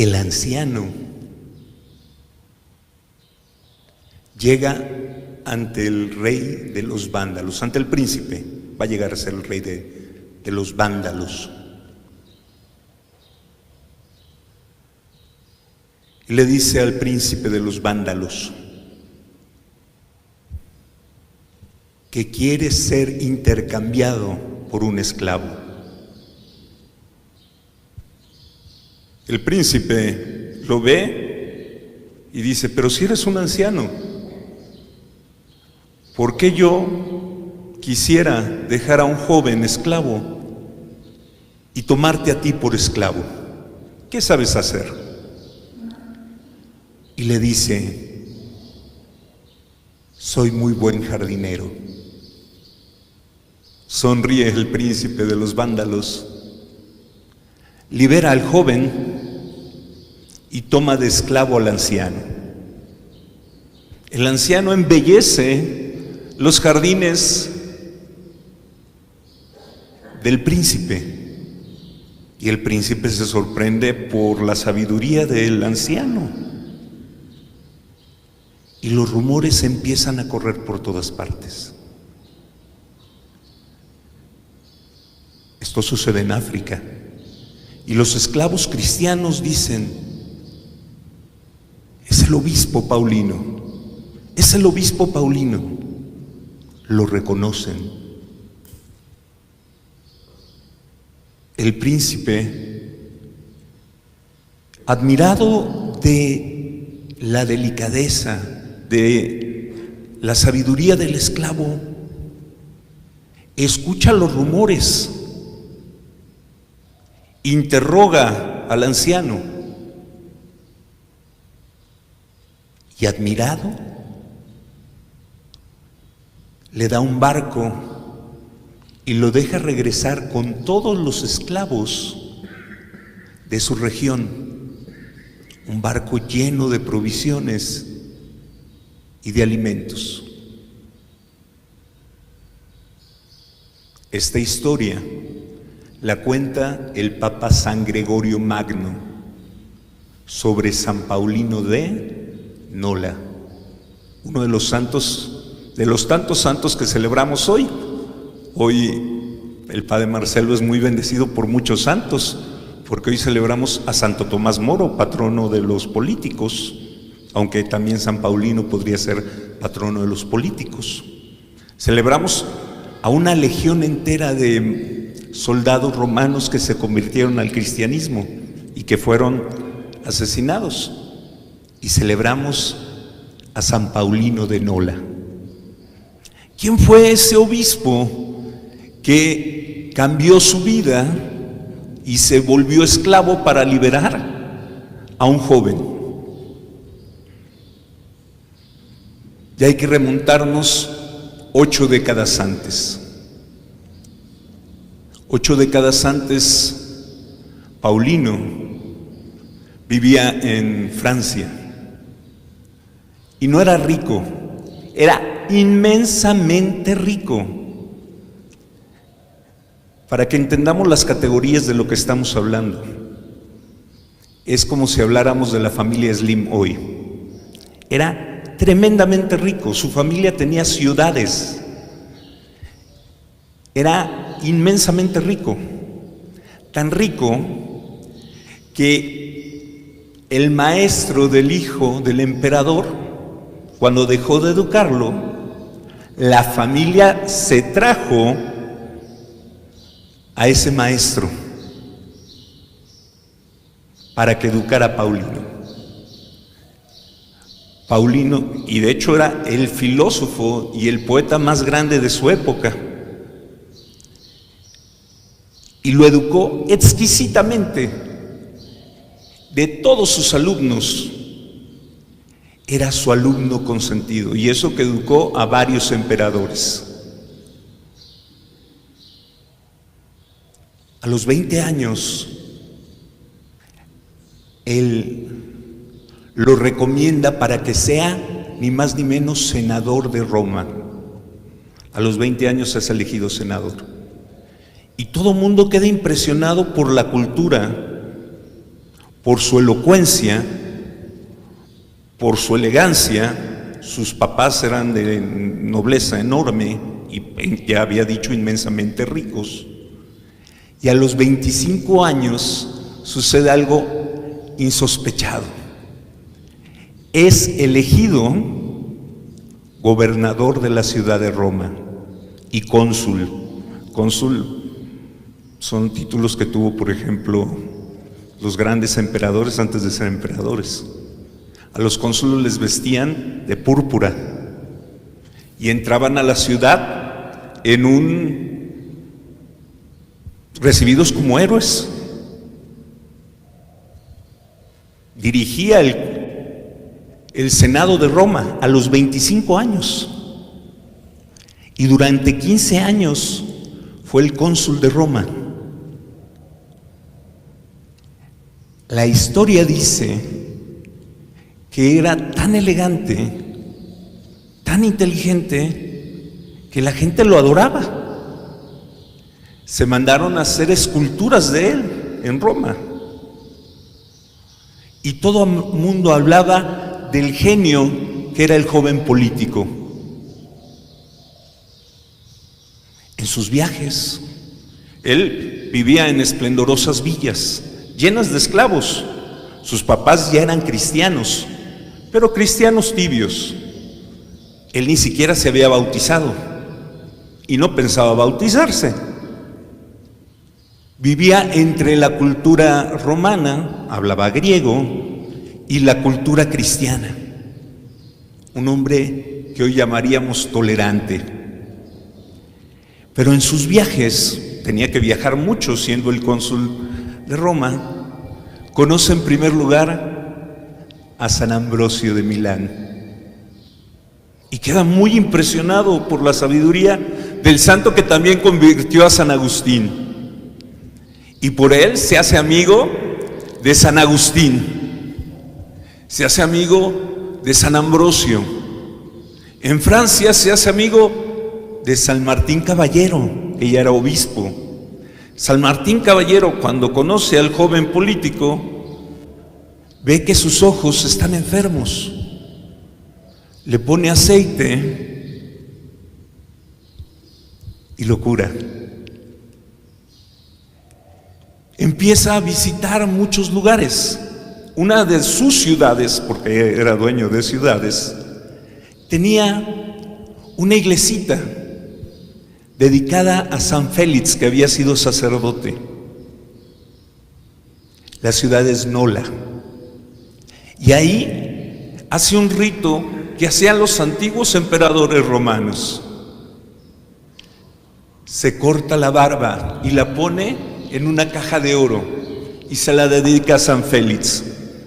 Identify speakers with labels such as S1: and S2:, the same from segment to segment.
S1: el anciano llega ante el rey de los vándalos, ante el príncipe, va a llegar a ser el rey de los vándalos. Y le dice al príncipe de los vándalos que quiere ser intercambiado por un esclavo. El príncipe lo ve y dice: pero si eres un anciano, ¿por qué yo quisiera dejar a un joven esclavo y tomarte a ti por esclavo? ¿Qué sabes hacer? Y le dice: soy muy buen jardinero. Sonríe el príncipe de los vándalos, libera al joven y toma de esclavo al anciano. El anciano embellece los jardines del príncipe y el príncipe se sorprende por la sabiduría del anciano. Y los rumores empiezan a correr por todas partes. Esto sucede en África. Y los esclavos cristianos dicen: es el obispo Paulino, es el obispo Paulino. Lo reconocen. El príncipe, admirado de la delicadeza, de la sabiduría del esclavo, escucha los rumores, interroga al anciano y, admirado, le da un barco y lo deja regresar con todos los esclavos de su región, un barco lleno de provisiones y de alimentos. Esta historia la cuenta el Papa San Gregorio Magno sobre San Paulino de Nola, uno de los tantos santos que celebramos hoy. Hoy el Padre Marcelo es muy bendecido por muchos santos, porque hoy celebramos a Santo Tomás Moro, patrono de los políticos, aunque también San Paulino podría ser patrono de los políticos. Celebramos a una legión entera de soldados romanos que se convirtieron al cristianismo y que fueron asesinados. Y celebramos a San Paulino de Nola. ¿Quién fue ese obispo que cambió su vida y se volvió esclavo para liberar a un joven? Y hay que remontarnos 8 décadas antes. 8 décadas antes, Paulino vivía en Francia y no era rico, era inmensamente rico. Para que entendamos las categorías de lo que estamos hablando, es como si habláramos de la familia Slim hoy. Era tremendamente rico, su familia tenía ciudades, era inmensamente rico, tan rico que el maestro del hijo del emperador, cuando dejó de educarlo, la familia se trajo a ese maestro para que educara a Paulino. Paulino, y de hecho era el filósofo y el poeta más grande de su época, y lo educó exquisitamente. De todos sus alumnos, era su alumno consentido, y eso que educó a varios emperadores. A los 20 años, él lo recomienda para que sea ni más ni menos senador de Roma. A los 20 años es elegido senador. Y todo el mundo queda impresionado por la cultura, por su elocuencia, por su elegancia. Sus papás eran de nobleza enorme y, ya había dicho, inmensamente ricos. Y a los 25 años sucede algo insospechado. Es elegido gobernador de la ciudad de Roma y cónsul. Cónsul son títulos que tuvo, por ejemplo, los grandes emperadores antes de ser emperadores. A los cónsules les vestían de púrpura y entraban a la ciudad recibidos como héroes. Dirigía el Senado de Roma a los 25 años y durante 15 años fue el cónsul de Roma. La historia dice que era tan elegante, tan inteligente, que la gente lo adoraba. Se mandaron a hacer esculturas de él en Roma. Y todo el mundo hablaba del genio que era el joven político. En sus viajes, él vivía en esplendorosas villas, llenas de esclavos. Sus papás ya eran cristianos, pero cristianos tibios. Él ni siquiera se había bautizado y no pensaba bautizarse. Vivía entre la cultura romana, hablaba griego, y la cultura cristiana. Un hombre que hoy llamaríamos tolerante. Pero en sus viajes, tenía que viajar mucho siendo el cónsul de Roma, conoce en primer lugar a San Ambrosio de Milán y queda muy impresionado por la sabiduría del santo que también convirtió a San Agustín, y por él se hace amigo de San Agustín, se hace amigo de San Ambrosio. En Francia se hace amigo de San Martín Caballero, que ya era obispo. San Martín Caballero, cuando conoce al joven político, ve que sus ojos están enfermos, le pone aceite y lo cura. Empieza a visitar muchos lugares. Una de sus ciudades, porque era dueño de ciudades, tenía una iglesita dedicada a San Félix, que había sido sacerdote. La ciudad es Nola. Y ahí hace un rito que hacían los antiguos emperadores romanos. Se corta la barba y la pone en una caja de oro y se la dedica a San Félix.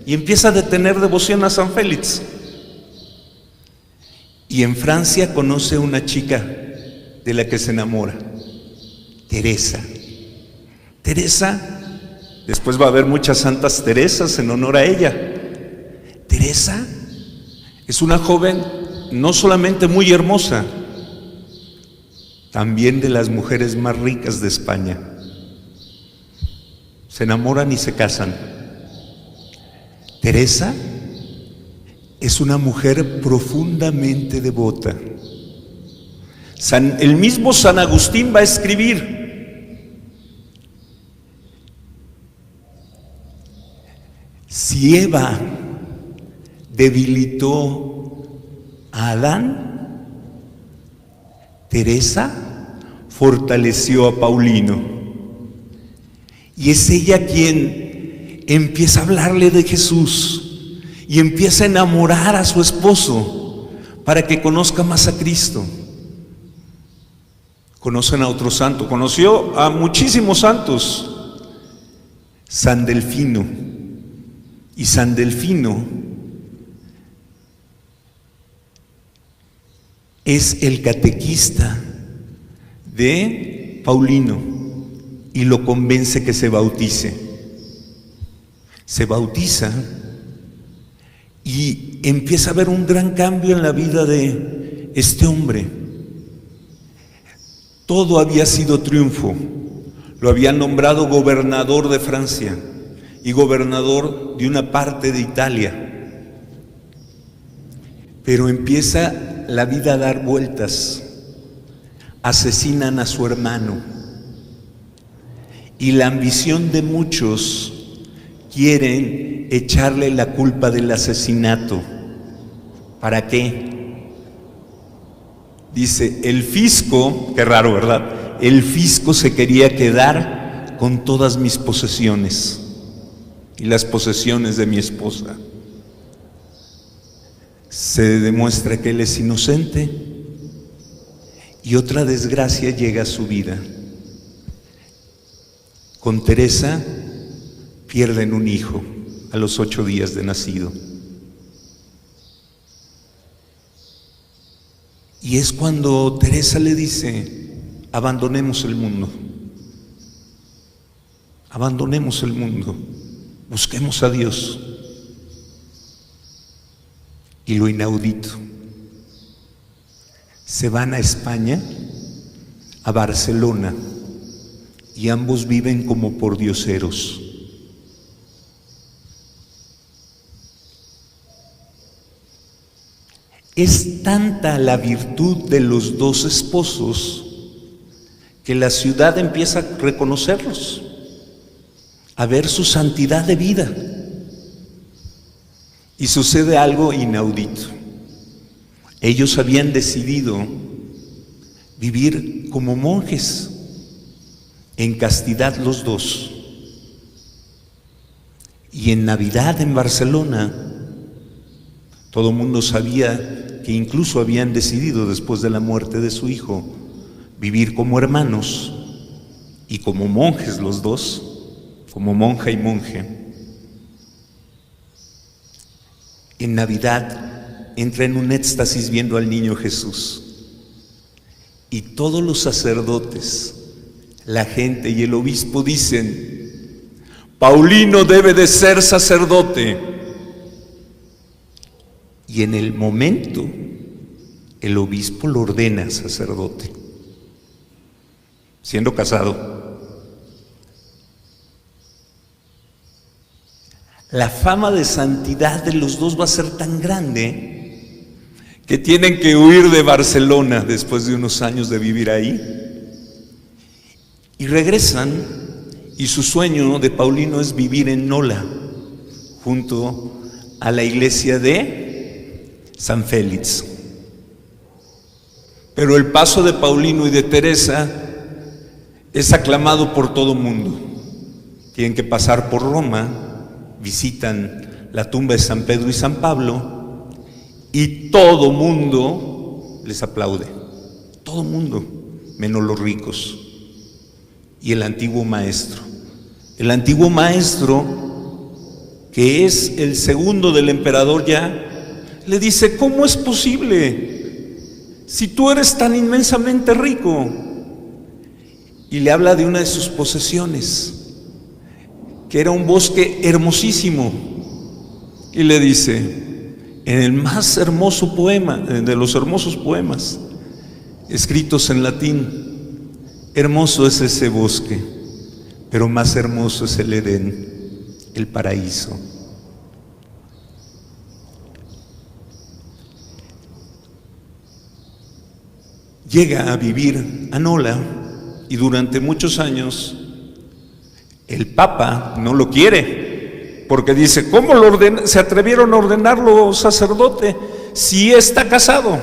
S1: Y empieza a tener devoción a San Félix. Y en Francia conoce a una chica de la que se enamora, Teresa. Teresa, después va a haber muchas santas Teresas en honor a ella. Teresa es una joven no solamente muy hermosa, también de las mujeres más ricas de España. Se enamoran y se casan. Teresa es una mujer profundamente devota. El mismo San Agustín va a escribir: si Eva debilitó a Adán, Teresa fortaleció a Paulino. Y es ella quien empieza a hablarle de Jesús y empieza a enamorar a su esposo para que conozca más a Cristo. Conocen a otro santo, conoció a muchísimos santos. San Delfino. Y San Delfino es el catequista de Paulino y lo convence que se bautice. Se bautiza y empieza a haber un gran cambio en la vida de este hombre. Todo había sido triunfo. Lo habían nombrado gobernador de Francia y gobernador de una parte de Italia. Pero empieza la vida a dar vueltas. Asesinan a su hermano. Y la ambición de muchos quieren echarle la culpa del asesinato. ¿Para qué? Dice, el fisco, qué raro, ¿verdad? El fisco se quería quedar con todas mis posesiones y las posesiones de mi esposa. Se demuestra que él es inocente y otra desgracia llega a su vida. Con Teresa pierden un hijo a los 8 días de nacido. Y es cuando Teresa le dice, abandonemos el mundo, abandonemos el mundo, busquemos a Dios. Y lo inaudito, se van a España, a Barcelona, y ambos viven como pordioseros. Es tanta la virtud de los dos esposos que la ciudad empieza a reconocerlos, a ver su santidad de vida. Y sucede algo inaudito. Ellos habían decidido vivir como monjes, en castidad los dos. Y en Navidad en Barcelona, todo el mundo sabía que incluso habían decidido, después de la muerte de su hijo, vivir como hermanos y como monjes los dos, como monja y monje. En Navidad entra en un éxtasis viendo al niño Jesús. Y todos los sacerdotes, la gente y el obispo dicen, Paulino debe de ser sacerdote. Y en el momento, el obispo lo ordena sacerdote, siendo casado. La fama de santidad de los dos va a ser tan grande que tienen que huir de Barcelona después de unos años de vivir ahí. Y regresan, y su sueño de Paulino es vivir en Nola, junto a la iglesia de San Félix. Pero el paso de Paulino y de Teresa es aclamado por todo mundo. Tienen que pasar por Roma, visitan la tumba de San Pedro y San Pablo, y todo mundo les aplaude, todo mundo, menos los ricos y el antiguo maestro. El antiguo maestro, que es el segundo del emperador ya, le dice, ¿cómo es posible si tú eres tan inmensamente rico? Y le habla de una de sus posesiones, que era un bosque hermosísimo, y le dice, en el más hermoso poema, de los hermosos poemas escritos en latín, hermoso es ese bosque, pero más hermoso es el Edén, el paraíso. Llega a vivir a Nola, y durante muchos años el Papa no lo quiere, porque dice, ¿cómo se atrevieron a ordenarlo sacerdote si está casado?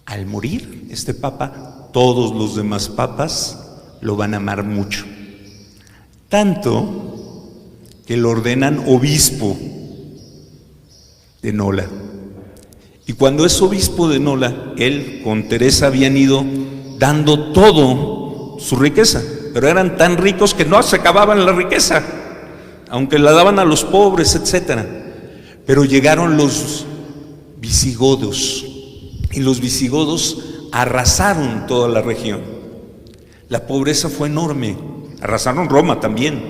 S1: Al morir este Papa, todos los demás papas lo van a amar mucho, tanto que lo ordenan obispo de Nola. Y cuando es obispo de Nola, él con Teresa habían ido dando todo su riqueza, pero eran tan ricos que no se acababan la riqueza, aunque la daban a los pobres, etcétera. Pero llegaron los visigodos, y los visigodos arrasaron toda la región. La pobreza fue enorme, arrasaron Roma también.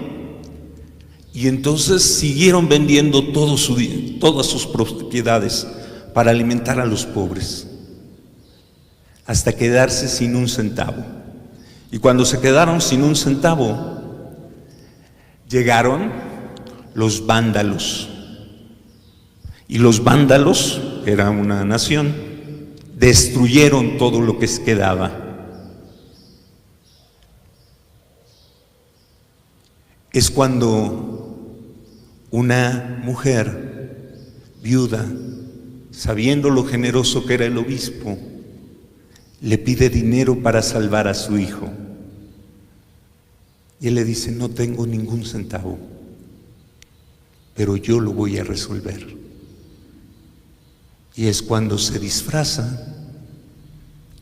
S1: Y entonces siguieron vendiendo todas sus propiedades para alimentar a los pobres, hasta quedarse sin un centavo. Y cuando se quedaron sin un centavo, Llegaron los vándalos. Y los vándalos, era una nación, destruyeron todo lo que quedaba. Es cuando una mujer viuda, sabiendo lo generoso que era el obispo, le pide dinero para salvar a su hijo. Y él le dice: no tengo ningún centavo, pero yo lo voy a resolver. Y es cuando se disfraza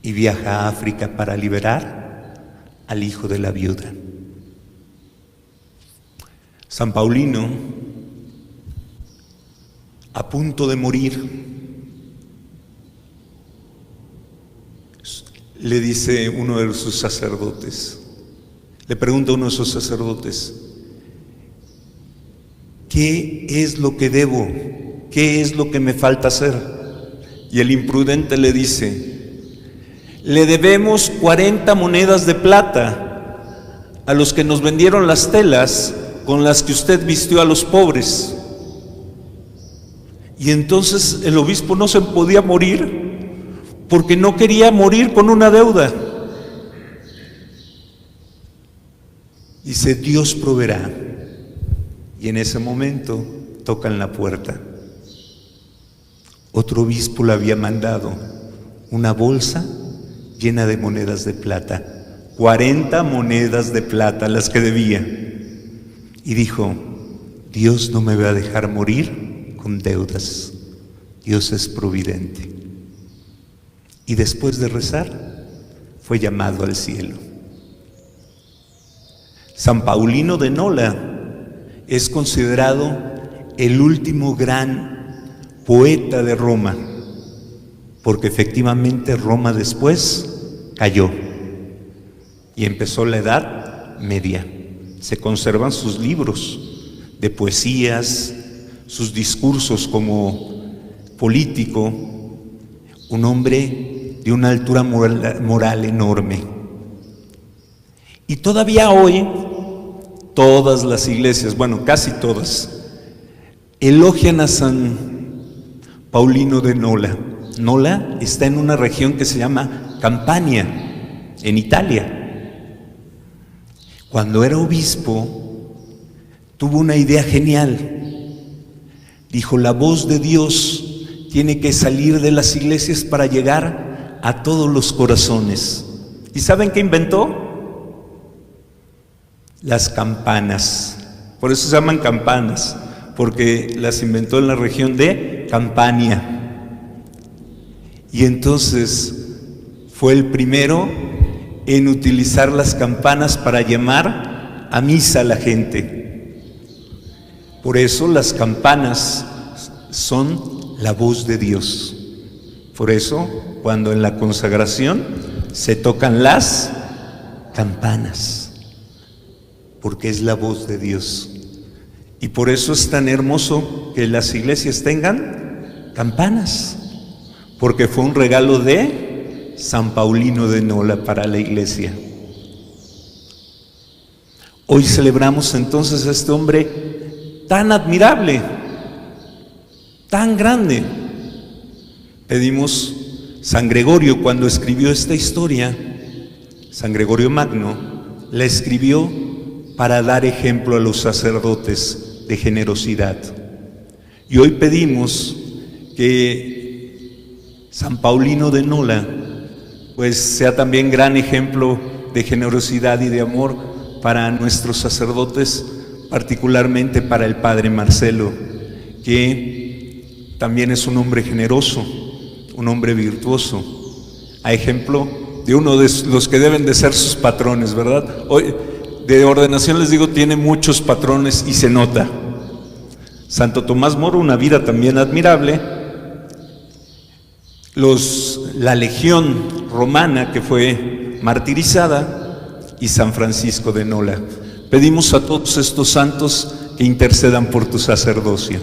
S1: y viaja a África para liberar al hijo de la viuda. San Paulino, a punto de morir, le dice uno de sus sacerdotes, le pregunta a uno de sus sacerdotes: ¿qué es lo que debo? ¿Qué es lo que me falta hacer? Y el imprudente le dice: le debemos 40 monedas de plata a los que nos vendieron las telas con las que usted vistió a los pobres. Y entonces el obispo no se podía morir porque no quería morir con una deuda. Dice: Dios proveerá. Y en ese momento tocan la puerta. Otro obispo le había mandado una bolsa llena de monedas de plata, 40 monedas de plata las que debía. Y dijo: Dios no me va a dejar morir con deudas, Dios es providente. Y después de rezar, fue llamado al cielo. San Paulino de Nola es considerado el último gran poeta de Roma, porque efectivamente Roma después cayó y empezó la Edad Media. Se conservan sus libros de poesías, sus discursos como político, un hombre de una altura moral enorme. Y todavía hoy, todas las iglesias, bueno, casi todas, elogian a San Paulino de Nola. Nola está en una región que se llama Campania, en Italia. Cuando era obispo, tuvo una idea genial. Dijo: la voz de Dios tiene que salir de las iglesias para llegar a todos los corazones. ¿Y saben qué inventó? Las campanas. Por eso se llaman campanas, porque las inventó en la región de Campania. Y entonces fue el primero en utilizar las campanas para llamar a misa a la gente. Por eso las campanas son la voz de Dios. Por eso cuando en la consagración se tocan las campanas, porque es la voz de Dios. Y por eso es tan hermoso que las iglesias tengan campanas, porque fue un regalo de San Paulino de Nola para la iglesia. Hoy celebramos entonces a este hombre tan admirable, tan grande. Pedimos San Gregorio, cuando escribió esta historia, San Gregorio Magno, la escribió para dar ejemplo a los sacerdotes de generosidad. Y hoy pedimos que San Paulino de Nola pues sea también gran ejemplo de generosidad y de amor para nuestros sacerdotes, particularmente para el Padre Marcelo, que también es un hombre generoso, un hombre virtuoso, a ejemplo de uno de los que deben de ser sus patrones, ¿verdad? Hoy de ordenación les digo, tiene muchos patrones y se nota. Santo Tomás Moro, una vida también admirable. La legión romana que fue martirizada, y San Francisco de Nola. Pedimos a todos estos santos que intercedan por tu sacerdocio.